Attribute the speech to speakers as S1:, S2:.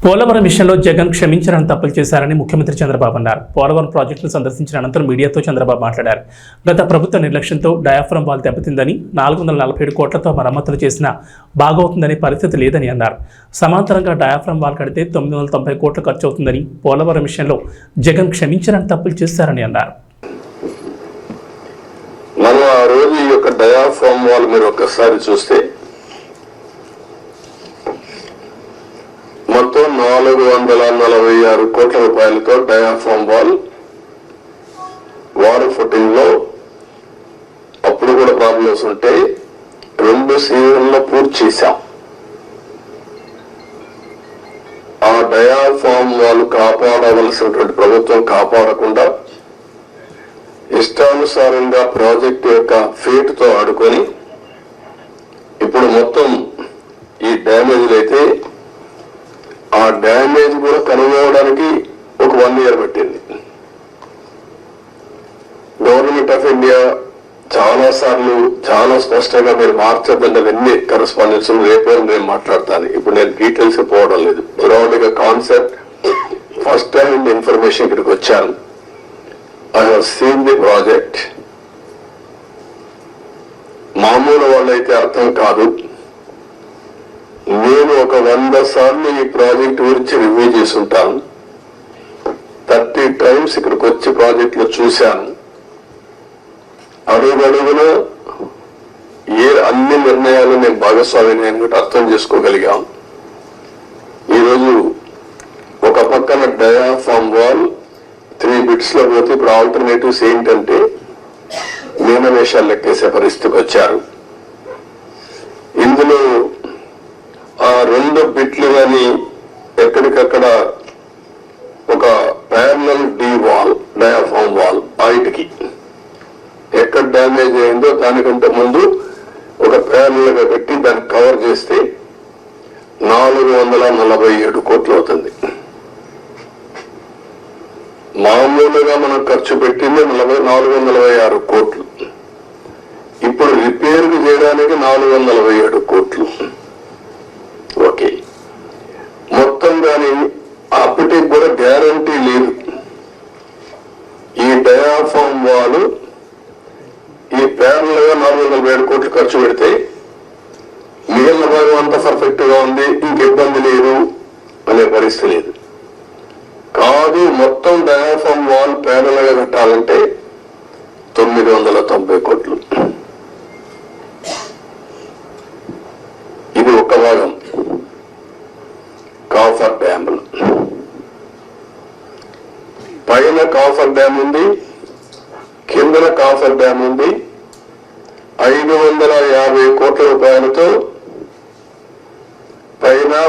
S1: పోలవరం విషయంలో జగన్ క్షమించరని తప్పులు చేశారని ముఖ్యమంత్రి చంద్రబాబు అన్నారు. పోలవరం ప్రాజెక్టును సందర్శించిన అనంతరం మీడియాతో చంద్రబాబు మాట్లాడారు. గత ప్రభుత్వ నిర్లక్ష్యంతో డయాఫ్రమ్ వాల్ దెబ్బతిందని, 447 కోట్లతో మరమ్మతులు చేసినా బాగవుతుందనే పరిస్థితి లేదని అన్నారు. సమాంతరంగా డయాఫ్రమ్ వాల్ కడితే 990 కోట్లు ఖర్చు అవుతుందని, పోలవరం విషయంలో జగన్ క్షమించరని తప్పులు చేశారని అన్నారు.
S2: మనం ఆ రోజు ఈ యొక్క డయాఫ్రమ్ వాల్ మీరు ఒక్కసారి చూస్తే మొత్తం 446 కోట్ల రూపాయలతో డయాఫ్రమ్ వాల్ వాటర్ ఫుటింగ్ లో అప్పుడు కూడా ప్రాబ్లమ్స్ ఉంటే 2 సీజన్లో పూర్తి చేశాం. ఆ డయాఫ్రమ్ వాల్ కాపాడవలసినటువంటి ప్రభుత్వం కాపాడకుండా ఇష్టానుసారంగా ప్రాజెక్టు యొక్క ఫేట్ తో ఆడుకొని ఇప్పుడు మొత్తం ఈ డ్యామేజ్లు అయితే ఆ డ్యామేజ్ కూడా కనుగొనడానికి ఒక 1 year పట్టింది. గవర్నమెంట్ ఆఫ్ ఇండియా చాలా సార్లు చాలా స్పష్టంగా మీరు మార్చబడిన అవన్నీ కరెస్పాండెన్స్ రేపే నేను మాట్లాడతాను. ఇప్పుడు నేను డీటెయిల్స్ పోవడం లేదు. బ్రాడ్ గా కాన్సెప్ట్ ఫస్ట్ హ్యాండ్ ఇన్ఫర్మేషన్ ఇక్కడికి వచ్చాను. I have seen the project. మామూలు వాళ్ళైతే అర్థం కాదు. నేను ఒక 100 సార్లు ఈ ప్రాజెక్ట్ గురించి రివ్యూ చేసి ఉంటాను. 30 times ఇక్కడికి వచ్చి ప్రాజెక్ట్ లో చూశాను. అడుగున అన్ని నిర్ణయాలు నేను భాగస్వామిని అని అర్థం చేసుకోగలిగాం. ఈరోజు ఒక పక్కన డయాఫ్రమ్ వాల్ 3 bits లో పోతే ఇప్పుడు ఆల్టర్నేటివ్స్ ఏంటంటే మీనవేషాలు లెక్కేసే పరిస్థితికి వచ్చారు. ఇందులో ఆ 2 బిట్లు కానీ ఎక్కడికక్కడ ఒక parallel D wall diaphragm wall బయటికి ఎక్కడ డ్యామేజ్ అయిందో దానికంటే ముందు ఒక ప్యారలల్ గా పెట్టి దాన్ని కవర్ చేస్తే 447 కోట్లు అవుతుంది. మామూలుగా మనం ఖర్చు పెట్టింది 446 కోట్లు. ఇప్పుడు రిపేర్ చేయడానికి 447 కోట్లు. ఓకే, మొత్తం కానీ అప్పటికి కూడా గ్యారంటీ లేదు. ఈ డయాఫ్రమ్ వాల్ ఈ ప్యారల్ గా 447 కోట్లు ఖర్చు పెడితే మిగిలిన భాగం అంతా పర్ఫెక్ట్ గా ఉంది, ఇంక ఇబ్బంది లేదు అనే పరిస్థితి లేదు. కాదు, మొత్తం డయాఫ్రమ్ వాల్ ప్యారల్ గా కట్టాలంటే 990 కోట్లు. ఇది ఒక భాగం. కాఫర్ డ్యామ్ పైన కాఫర్ డ్యామ్ ఉంది, కిందన కాఫర్ డ్యామ్ ఉంది. 550 కోట్ల రూపాయలతో